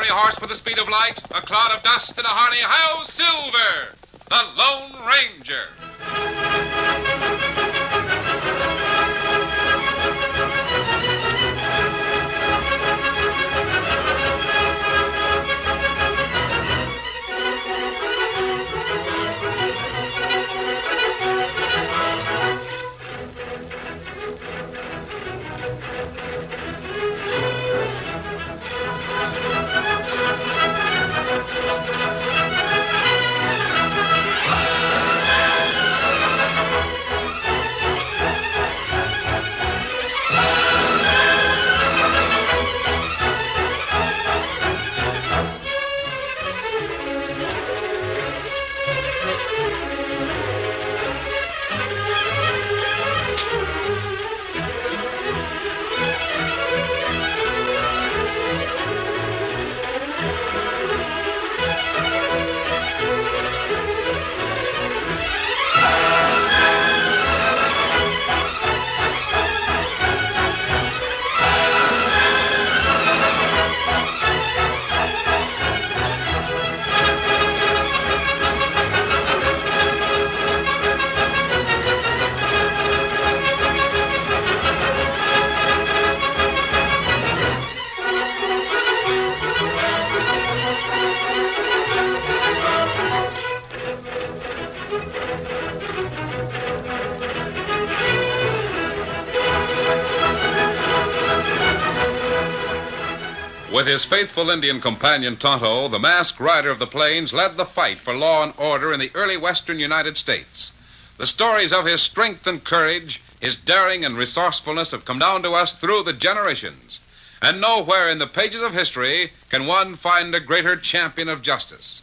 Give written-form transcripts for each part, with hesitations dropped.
fiery horse with the speed of light, a cloud of dust, and a hearty hi-yo Silver, the Lone Ranger. With his faithful Indian companion Tonto, the masked rider of the plains led the fight for law and order in the early western United States. The stories of his strength and courage, his daring and resourcefulness have come down to us through the generations. And nowhere in the pages of history can one find a greater champion of justice.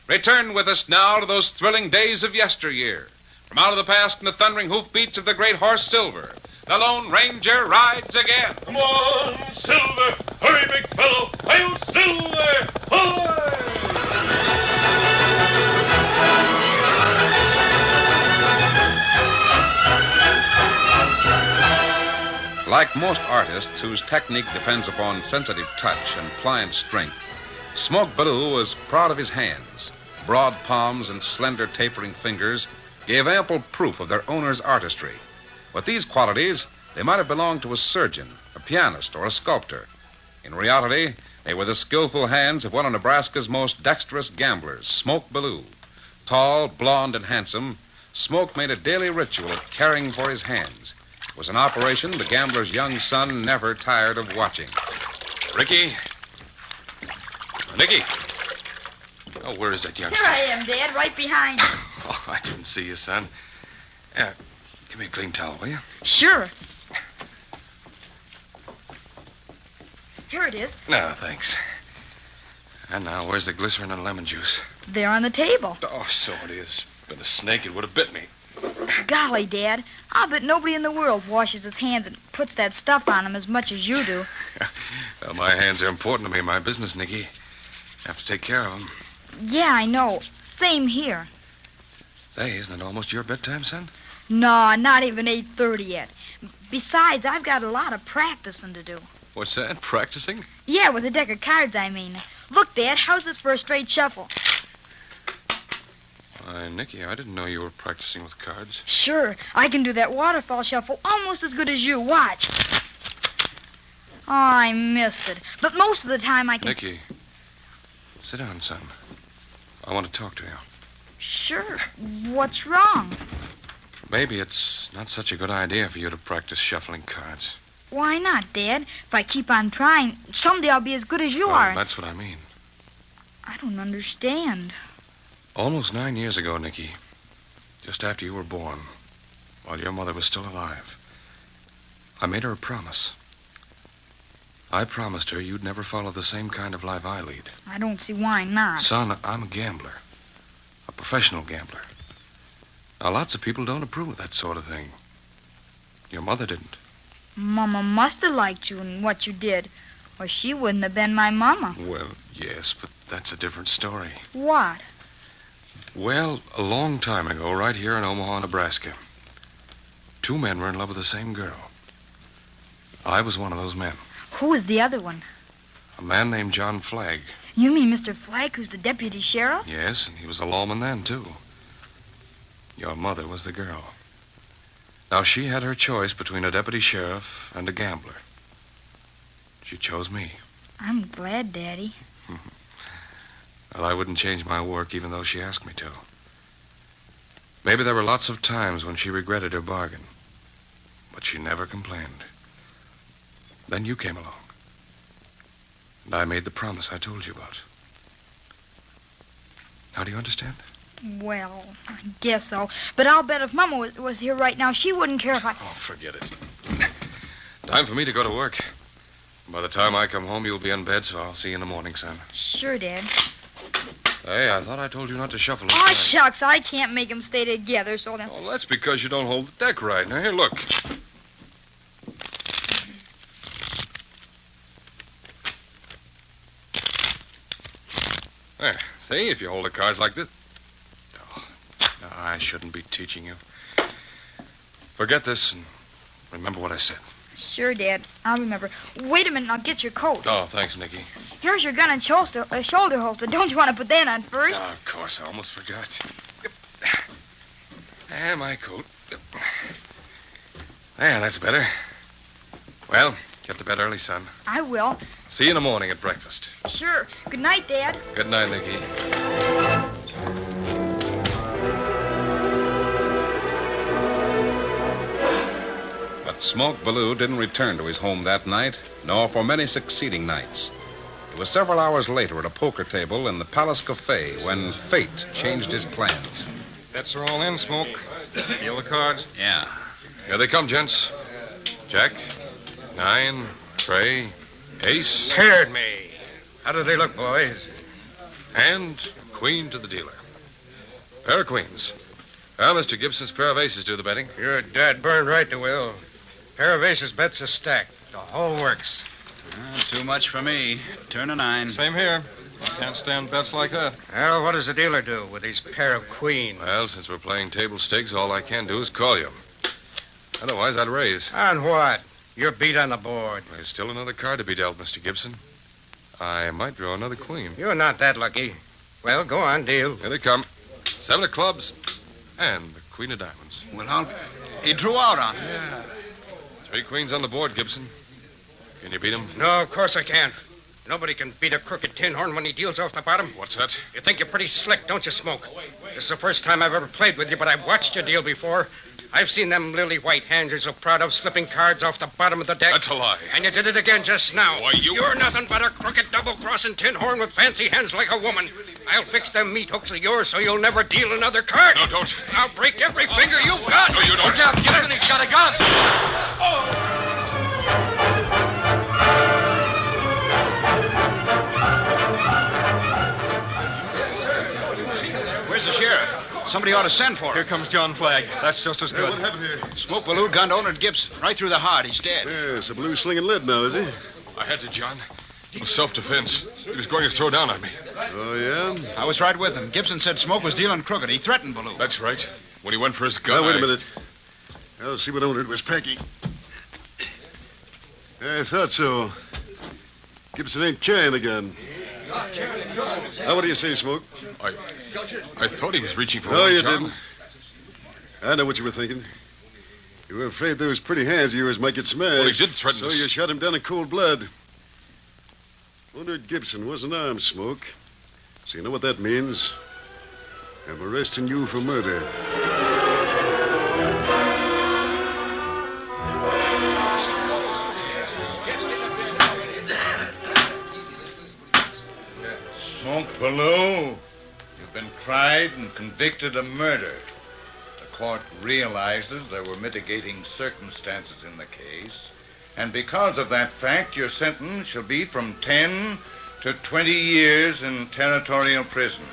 Return with us now to those thrilling days of yesteryear. From out of the past and the thundering hoofbeats of the great horse Silver, the Lone Ranger rides again. Come on, Silver! Hurry, big fellow! Hail, Silver! Hoy! Like most artists whose technique depends upon sensitive touch and pliant strength, Smoke Ballou was proud of his hands. Broad palms and slender tapering fingers gave ample proof of their owner's artistry. With these qualities, they might have belonged to a surgeon, a pianist, or a sculptor. In reality, they were the skillful hands of one of Nebraska's most dexterous gamblers, Smoke Ballou. Tall, blond, and handsome, Smoke made a daily ritual of caring for his hands. It was an operation the gambler's young son never tired of watching. Ricky? Nicky? Oh, where is that youngster? Here I am, Dad, right behind you. Oh, I didn't see you, son. Yeah, give me a clean towel, will you? Sure. Here it is. No, thanks. And now, where's the glycerin and lemon juice? They're on the table. Oh, so it is. Been a snake, it would have bit me. Golly, Dad, I'll bet nobody in the world washes his hands and puts that stuff on them as much as you do. Well, my hands are important to me in my business, Nicky. I have to take care of them. Yeah, I know. Same here. Say, isn't it almost your bedtime, son? No, not even 8:30 yet. Besides, I've got a lot of practicing to do. What's that? Practicing? Yeah, with a deck of cards, I mean. Look, Dad, how's this for a straight shuffle? Why, Nicky, I didn't know you were practicing with cards. Sure, I can do that waterfall shuffle almost as good as you. Watch. Oh, I missed it. But most of the time I can... Nicky, sit down, son. I want to talk to you. Sure. What's wrong? Maybe it's not such a good idea for you to practice shuffling cards. Why not, Dad? If I keep on trying, someday I'll be as good as you are. That's what I mean. I don't understand. Almost 9 years ago, Nicky, just after you were born, while your mother was still alive, I made her a promise. I promised her you'd never follow the same kind of life I lead. I don't see why not. Son, I'm a gambler. A professional gambler. Now, lots of people don't approve of that sort of thing. Your mother didn't. Mama must have liked you and what you did, or she wouldn't have been my mama. Well, yes, but that's a different story. What? Well, a long time ago, right here in Omaha, Nebraska, two men were in love with the same girl. I was one of those men. Who was the other one? A man named John Flagg. You mean Mr. Flack, who's the deputy sheriff? Yes, and he was a lawman then, too. Your mother was the girl. Now, she had her choice between a deputy sheriff and a gambler. She chose me. I'm glad, Daddy. Well, I wouldn't change my work even though she asked me to. Maybe there were lots of times when she regretted her bargain. But she never complained. Then you came along. And I made the promise I told you about. Now, do you understand? Well, I guess so. But I'll bet if Mama was here right now, she wouldn't care if I... Oh, forget it. Time for me to go to work. By the time I come home, you'll be in bed, so I'll see you in the morning, son. Sure, Dad. Hey, I thought I told you not to shuffle. Oh, shucks, I can't make them stay together, so then... Oh, that's because you don't hold the deck right. Now, here, look. There, see, if you hold the cards like this... Oh, no, I shouldn't be teaching you. Forget this and remember what I said. Sure, Dad. I'll remember. Wait a minute, I'll get your coat. Oh, thanks, Nicky. Here's your gun and shoulder holster. Don't you want to put that on first? Oh, of course, I almost forgot. And my coat. There, that's better. Well, get to bed early, son. I will. See you in the morning at breakfast. Sure. Good night, Dad. Good night, Nicky. But Smoke Ballou didn't return to his home that night, nor for many succeeding nights. It was several hours later at a poker table in the Palace Cafe when fate changed his plans. Bets are all in, Smoke. Feel the cards? Yeah. Here they come, gents. Jack, 9, Trey, Ace. Scared me. How do they look, boys? And Queen to the dealer. Pair of queens. Well, Mr. Gibson's pair of aces do the betting. You're dead burned right, they will. Pair of aces bets a stack. The whole works. Too much for me. Turn a 9. Same here. I can't stand bets like that. Well, what does the dealer do with his pair of queens? Well, since we're playing table stakes, all I can do is call you. Otherwise, I'd raise. On what? You're beat on the board. There's still another card to be dealt, Mr. Gibson. I might draw another queen. You're not that lucky. Well, go on, deal. Here they come. 7 of clubs and the queen of diamonds. Well, he drew out on it. Yeah. 3 queens on the board, Gibson. Can you beat him? No, of course I can't. Nobody can beat a crooked tin horn when he deals off the bottom. What's that? You think you're pretty slick, don't you, Smoke? This is the first time I've ever played with you, but I've watched you deal before. I've seen them lily white hands you're so proud of slipping cards off the bottom of the deck. That's a lie. And you did it again just now. Why, You're nothing but a crooked double-crossing tin horn with fancy hands like a woman. I'll fix them meat hooks of yours so you'll never deal another card. No, don't. I'll break every finger you've got. No, you don't. Look out, Gibson, he's got a gun. Where's the sheriff? Somebody ought to send for him. Here comes John Flagg. That's just as good. What happened here? Smoke Ballou gunned owner Gibson. Right through the heart. He's dead. Yes, a blue slinging lead now, is he? I had to, John. It was self-defense. He was going to throw down on me. Oh, yeah? I was right with him. Gibson said Smoke was dealing crooked. He threatened Ballou. That's right. When he went for his gun, Now, wait a minute. I'll see what owner it was packing. I thought so. Gibson ain't carrying the gun. Now, what do you say, Smoke? I thought he was reaching for No, one, you John. didn't. I know what you were thinking. You were afraid those pretty hands of yours might get smashed. Well, he did threaten So us. you shot him down in cold blood. Owner Gibson wasn't armed, Smoke. So you know what that means? I'm arresting you for murder. Smoke Ballou, you've been tried and convicted of murder. The court realizes there were mitigating circumstances in the case, and because of that fact, your sentence shall be from 10 to 20 years in territorial prison.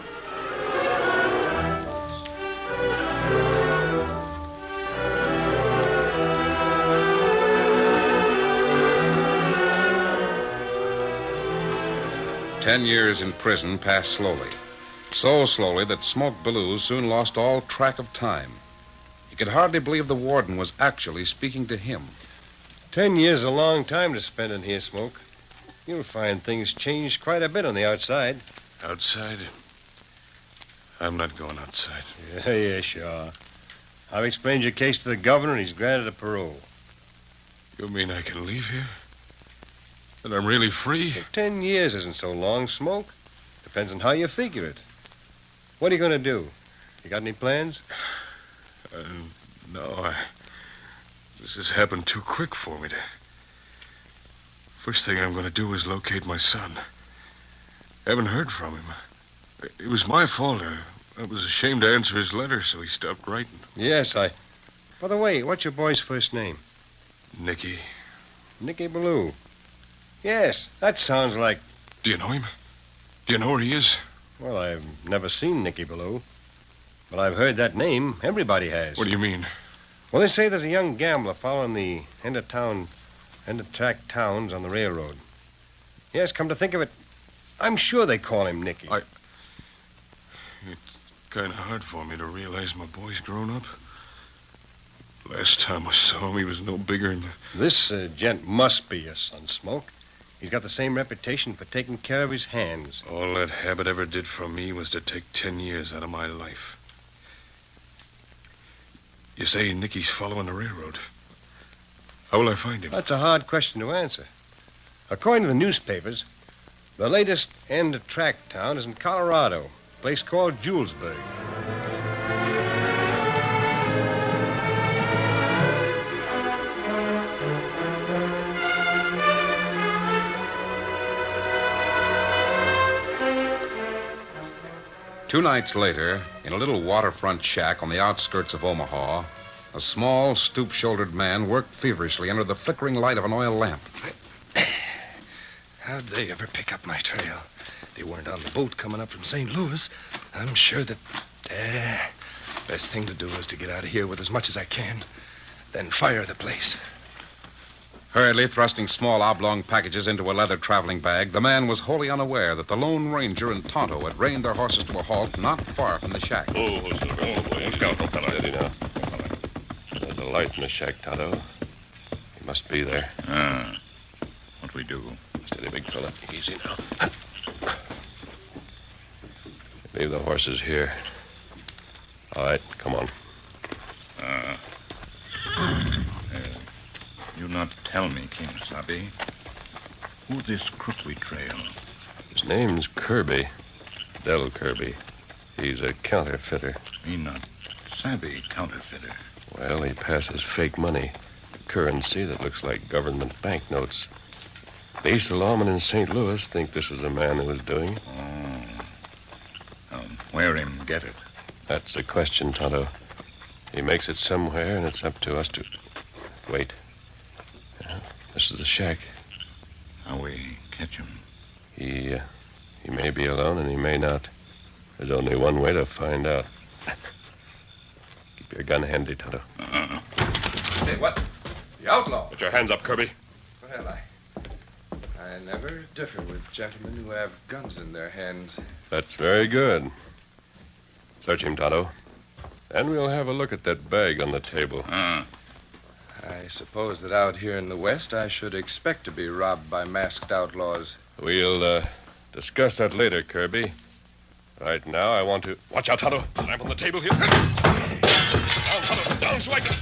Ten years in prison passed slowly. So slowly that Smoke Ballou soon lost all track of time. He could hardly believe the warden was actually speaking to him. 10 years is a long time to spend in here, Smoke. You'll find things changed quite a bit on the outside. Outside? I'm not going outside. Yeah, sure. I've explained your case to the governor, and he's granted a parole. You mean I can leave here? That I'm really free? Well, 10 years isn't so long, Smoke. Depends on how you figure it. What are you going to do? You got any plans? No, this has happened too quick for me to... First thing I'm going to do is locate my son. Haven't heard from him. It was my fault. I was ashamed to answer his letter, so he stopped writing. Yes, By the way, what's your boy's first name? Nicky. Nicky Ballou. Yes, that sounds like... Do you know him? Do you know where he is? Well, I've never seen Nicky Ballou. But I've heard that name. Everybody has. What do you mean? Well, they say there's a young gambler following the end-of-track towns on the railroad. Yes, come to think of it, I'm sure they call him Nicky. It's kind of hard for me to realize my boy's grown up. Last time I saw him, he was no bigger than... This gent must be your son, Smoke. He's got the same reputation for taking care of his hands. All that habit ever did for me was to take 10 years out of my life. You say Nicky's following the railroad. How will I find him? That's a hard question to answer. According to the newspapers, the latest end-of-track town is in Colorado, a place called Julesburg. 2 nights later, in a little waterfront shack on the outskirts of Omaha, a small, stoop-shouldered man worked feverishly under the flickering light of an oil lamp. How'd they ever pick up my trail? They weren't on the boat coming up from St. Louis. I'm sure that... best thing to do is to get out of here with as much as I can, then fire the place. Hurriedly thrusting small oblong packages into a leather traveling bag, the man was wholly unaware that the Lone Ranger and Tonto had reined their horses to a halt not far from the shack. Oh, horses, go, boy. Look out, Steady now. There's a light in the shack, Tonto. He must be there. What we do? Steady, big fella. Easy now. Leave the horses here. All right, come on. You not tell me, King Sabi. Who this crook we trail? His name's Kirby. Del Kirby. He's a counterfeiter. Me not Sabi counterfeiter. Well, he passes fake money. Currency that looks like government banknotes. The East lawmen in St. Louis think this was the man who was doing it. Where him get it? That's the question, Tonto. He makes it somewhere, and it's up to us to... Wait. This is the shack. How we catch him? He may be alone, and he may not. There's only one way to find out. Keep your gun handy, Tonto. Hey, what? The outlaw? Put your hands up, Kirby. Well, I never differ with gentlemen who have guns in their hands. That's very good. Search him, Tonto. And we'll have a look at that bag on the table. I suppose that out here in the West, I should expect to be robbed by masked outlaws. We'll discuss that later, Kirby. Right now, I want to... Watch out, Tonto. Lamp on the table here. Down, Tonto. Down so I can...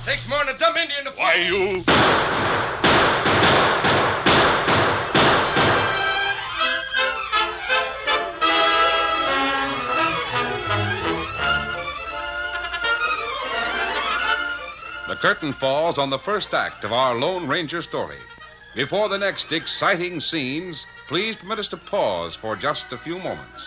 Takes more than a dumb Indian to... Why, you... The curtain falls on the first act of our Lone Ranger story. Before the next exciting scenes, please permit us to pause for just a few moments.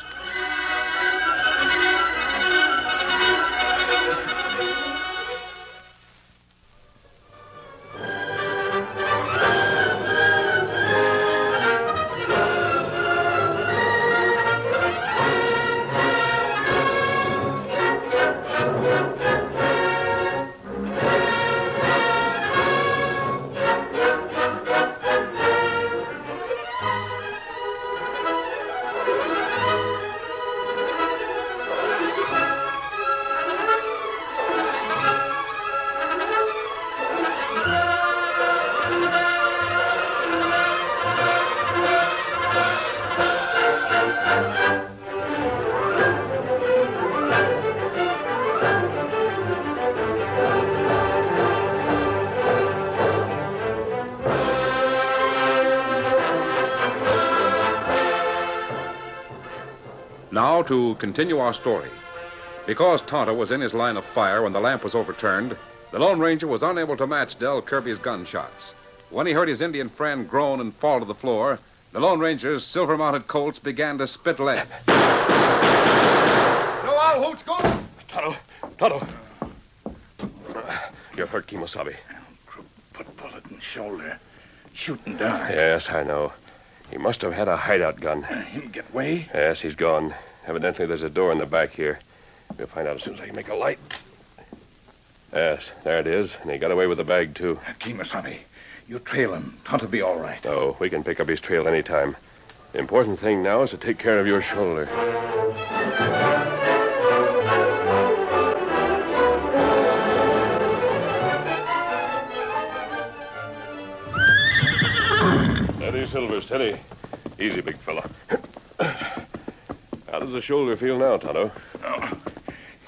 Now, to continue our story. Because Tonto was in his line of fire when the lamp was overturned, the Lone Ranger was unable to match Del Kirby's gunshots. When he heard his Indian friend groan and fall to the floor, the Lone Ranger's silver-mounted Colts began to spit lead. No, Al Hoots, go! Tonto. You're hurt, Kimosabe. Crook put bullet in shoulder. Shooting down. Yes, I know. He must have had a hideout gun. Him get way? Yes, he's gone. Evidently, there's a door in the back here. We'll find out as soon as I can make a light. Yes, there it is. And he got away with the bag, too. Kimosabe, you trail him. Tonto be all right. Oh, we can pick up his trail any time. The important thing now is to take care of your shoulder. Steady, Silver, steady. Easy, big fella. How does the shoulder feel now, Tonto? Oh,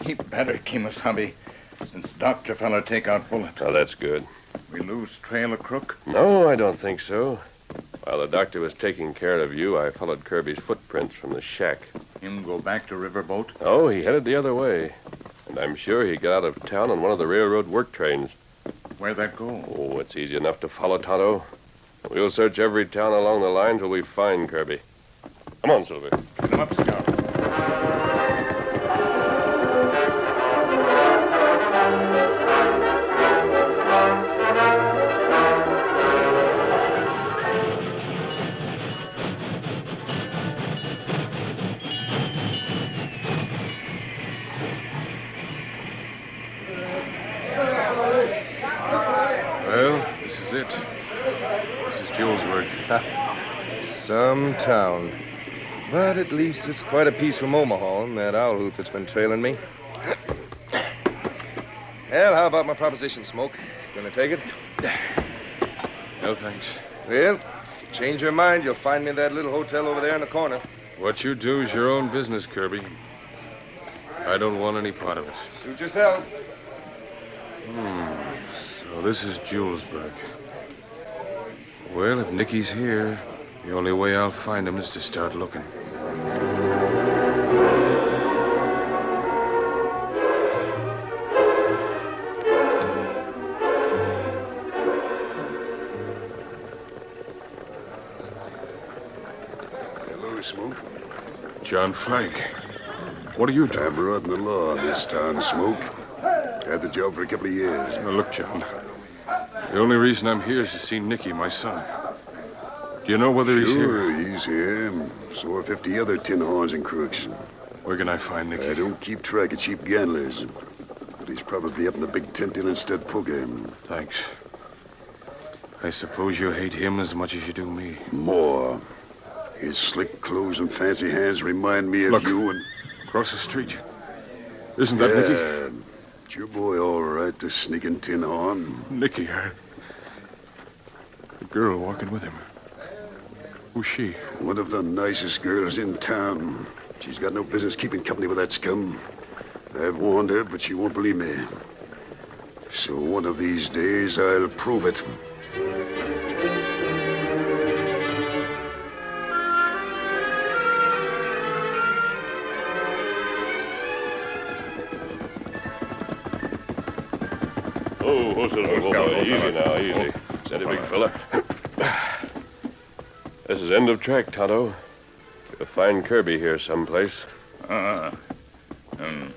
heap better, Kimosabe, since Dr. Feller take out bullet. Oh, that's good. We lose trail of Crook? No, I don't think so. While the doctor was taking care of you, I followed Kirby's footprints from the shack. Him go back to Riverboat? Oh, he headed the other way. And I'm sure he got out of town on one of the railroad work trains. Where'd that go? Oh, it's easy enough to follow, Tonto. We'll search every town along the line till we find Kirby. Come on, Silver. Get him up, Scout. Well, this is it. This is Julesburg. Some town. But at least it's quite a piece from Omaha and that owl hoot that's been trailing me. Well, how about my proposition, Smoke? Gonna take it? No, thanks. Well, if you change your mind, you'll find me in that little hotel over there in the corner. What you do is your own business, Kirby. I don't want any part of it. Suit yourself. So this is Julesburg. Well, if Nicky's here, the only way I'll find him is to start looking. Hello, Smoke. John Flagg. What are you doing? I'm brought in the law in this town, Smoke. Had the job for a couple of years. Now, look, John. The only reason I'm here is to see Nicky, my son. Do you know whether he's here? Sure, he's here. So are 50 other tin horns and crooks. Where can I find Nicky? I don't keep track of cheap gamblers. But he's probably up in the big tent in instead poker. Thanks. I suppose you hate him as much as you do me. More. His slick clothes and fancy hands remind me of Look. you and... Across the street. Isn't that Nicky? It's your boy, all right, the sneaking tin horn. Nicky, the girl walking with him. Who's she? One of the nicest girls in town. She's got no business keeping company with that scum. I've warned her, but she won't believe me. So one of these days, I'll prove it. Oh, Silver, boy. Easy now, easy. Steady, big fella. This is end of track, Tonto. You'll find Kirby here someplace.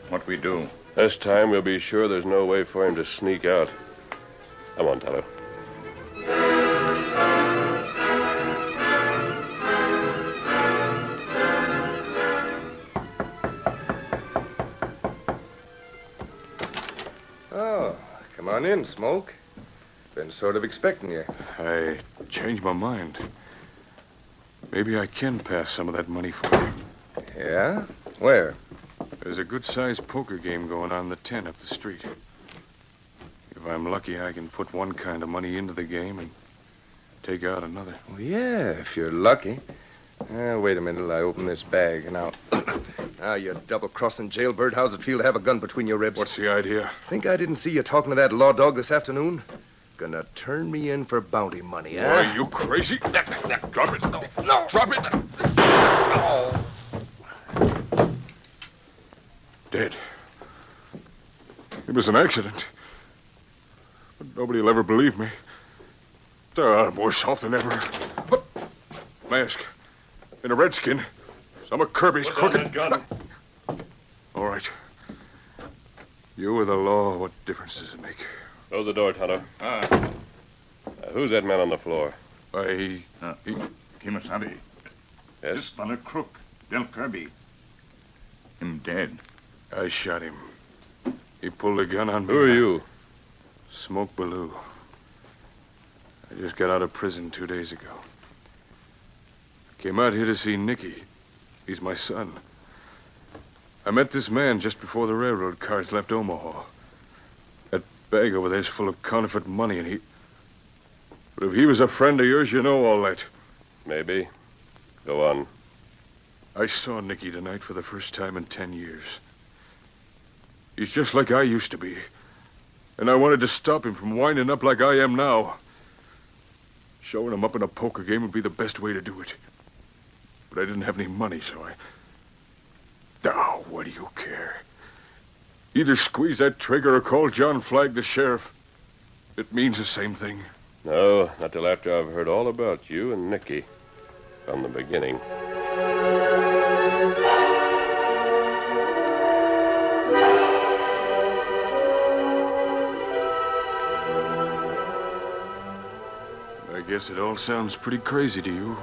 What we do? This time we'll be sure there's no way for him to sneak out. Come on, Tonto. Oh, come on in, Smoke. Been sort of expecting you. I changed my mind. Maybe I can pass some of that money for you. Yeah? Where? There's a good-sized poker game going on in the tent up the street. If I'm lucky, I can put one kind of money into the game and take out another. Well, yeah, if you're lucky. Wait a minute till I open this bag. Now, you double-crossing jailbird. How's it feel to have a gun between your ribs? What's the idea? Think I didn't see you talking to that law dog this afternoon? Gonna turn me in for bounty money, huh? Are you crazy? Drop it. No. Drop it. dead. It was an accident. But nobody will ever believe me. I'm worse off than ever. But, Mask, in a redskin, some of Kirby's crooked... gun. All right. You or the law, what difference does it make? Close the door, Tonto. Who's that man on the floor? He... Kimasabi. Yes? This fellow crook, Del Kirby. Him dead. I shot him. He pulled a gun on me. Who are you? Smoke Ballou. I just got out of prison 2 days ago. Came out here to see Nicky. He's my son. I met this man just before the railroad cars left Omaha. That bag over there's full of counterfeit money, and he... But if he was a friend of yours, you know all that. Maybe. Go on. I saw Nicky tonight for the first time in 10 years. He's just like I used to be. And I wanted to stop him from winding up like I am now. Showing him up in a poker game would be the best way to do it. But I didn't have any money, so I... Oh, what do you care? Either squeeze that trigger or call John Flagg, the sheriff. It means the same thing. No, not till after I've heard all about you and Nicky. From the beginning. I guess it all sounds pretty crazy to you.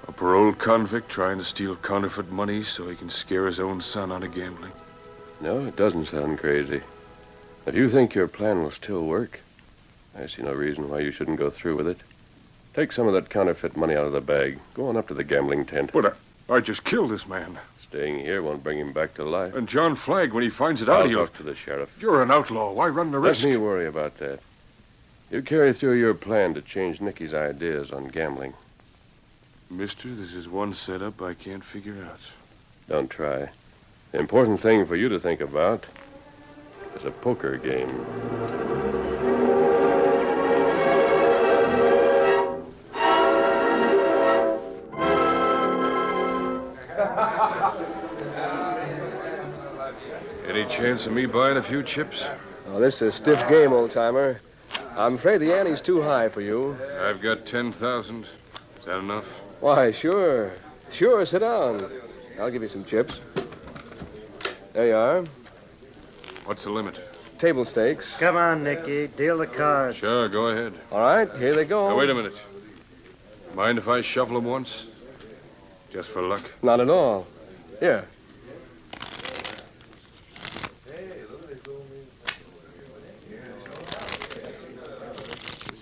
A paroled convict trying to steal counterfeit money so he can scare his own son out of gambling. No, it doesn't sound crazy. If you think your plan will still work, I see no reason why you shouldn't go through with it. Take some of that counterfeit money out of the bag. Go on up to the gambling tent. But I just killed this man. Staying here won't bring him back to life. And John Flagg, when he finds it out, I'll he'll... talk to the sheriff. You're an outlaw. Why run the risk? Let me worry about that. You carry through your plan to change Nicky's ideas on gambling. Mister, this is one setup I can't figure out. Don't try. The important thing for you to think about is a poker game. Any chance of me buying a few chips? Oh, this is a stiff game, old-timer. I'm afraid the ante's too high for you. I've got 10,000. Is that enough? Why, sure. Sure, sit down. I'll give you some chips. There you are. What's the limit? Table stakes. Come on, Nicky. Deal the cards. Sure, go ahead. All right, here they go. Now, wait a minute. Mind if I shuffle them once? Just for luck? Not at all. Here.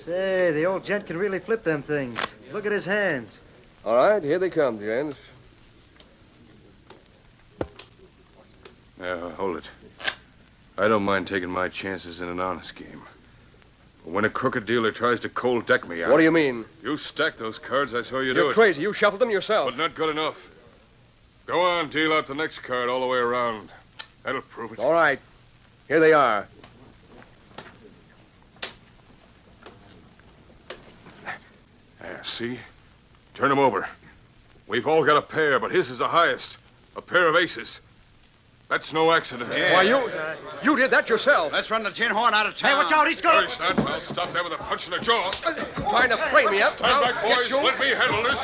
Say, the old gent can really flip them things. Look at his hands. All right, here they come, gents. Now, hold it. I don't mind taking my chances in an honest game. But when a crooked dealer tries to cold deck me, What do you mean? You stacked those cards. I saw you do You're it. crazy. You shuffled them yourself. But not good enough. Go on, deal out the next card all the way around. That'll prove it. All right. Here they are. See? Turn them over. We've all got a pair, but his is the highest. A pair of aces. That's no accident. Yeah. Why, you did that yourself. Let's run the tin horn out of town. Hey, watch out. He's going. Hurry, son. I'll stop that with a punch in the jaw. Trying to frame me up. Stand back, boys. Let me handle this.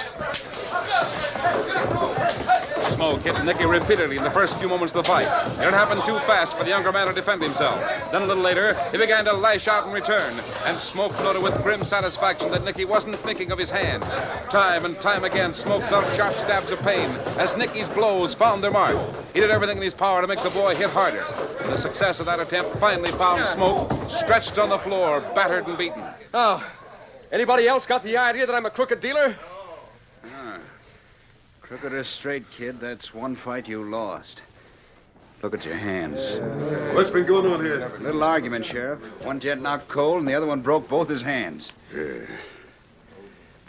Smoke hit Nicky repeatedly in the first few moments of the fight. It happened too fast for the younger man to defend himself. Then a little later, he began to lash out in return, and Smoke noted with grim satisfaction that Nicky wasn't thinking of his hands. Time and time again, Smoke felt sharp stabs of pain as Nicky's blows found their mark. He did everything in his power to make the boy hit harder. And the success of that attempt finally found Smoke stretched on the floor, battered and beaten. Oh, anybody else got the idea that I'm a crooked dealer? Crooked or straight, kid, that's one fight you lost. Look at your hands. What's been going on here? Little argument, Sheriff. One gent knocked cold, and the other one broke both his hands. Yeah,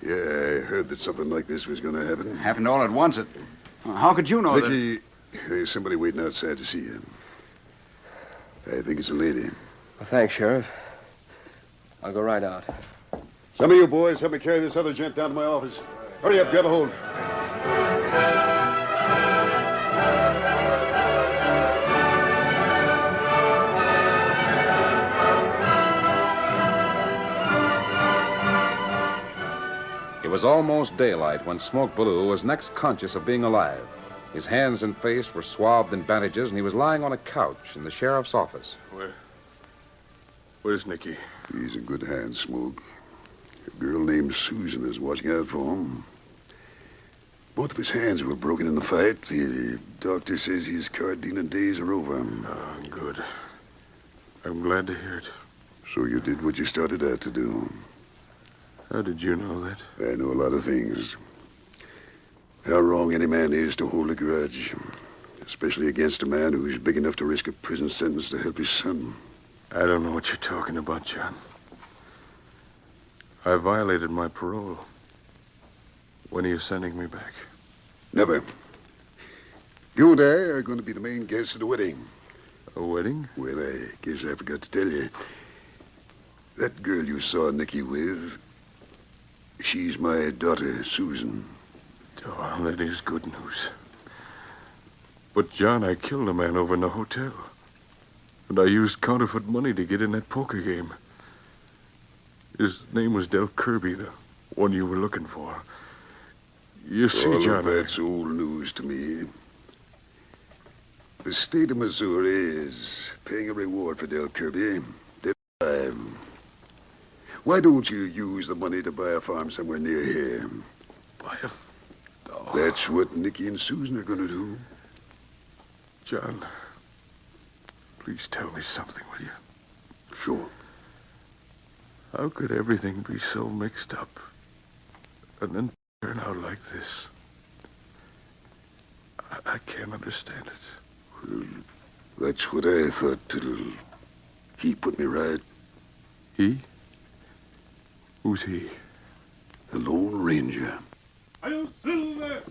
I heard that something like this was going to happen. Happened all at once. How could you know that? Nicky, there's somebody waiting outside to see you. I think it's a lady. Well, thanks, Sheriff. I'll go right out. Some of you boys help me carry this other gent down to my office. Hurry up, grab a hold. was almost daylight when Smoke Ballou was next conscious of being alive. His hands and face were swathed in bandages, and he was lying on a couch in the sheriff's office. Where's Nicky? He's in good hands, Smoke. A girl named Susan is watching out for him. Both of his hands were broken in the fight. The doctor says his cardina days are over. Oh, good. I'm glad to hear it. So you did what you started out to do. How did you know that? I know a lot of things. How wrong any man is to hold a grudge. Especially against a man who's big enough to risk a prison sentence to help his son. I don't know what you're talking about, John. I violated my parole. When are you sending me back? Never. You and I are going to be the main guests at the wedding. A wedding? Well, I guess I forgot to tell you. That girl you saw Nicky with, she's my daughter, Susan. Oh, that is good news. But, John, I killed a man over in the hotel. And I used counterfeit money to get in that poker game. His name was Del Kirby, the one you were looking for. You see, All John... of that's old news to me. The state of Missouri is paying a reward for Del Kirby. Dead alive. Why don't you use the money to buy a farm somewhere near here? Buy a... Oh. That's what Nicky and Susan are going to do. John, please tell me something, will you? Sure. How could everything be so mixed up and then turn out like this? I can't understand it. Well, that's what I thought till he put me right. He? Who's he? The Lone Ranger. Hail Silver!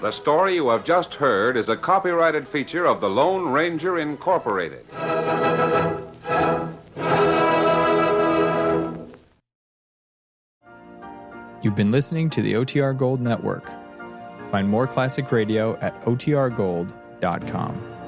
The story you have just heard is a copyrighted feature of the Lone Ranger Incorporated. You've been listening to the OTR Gold Network. Find more classic radio at otrgold.com.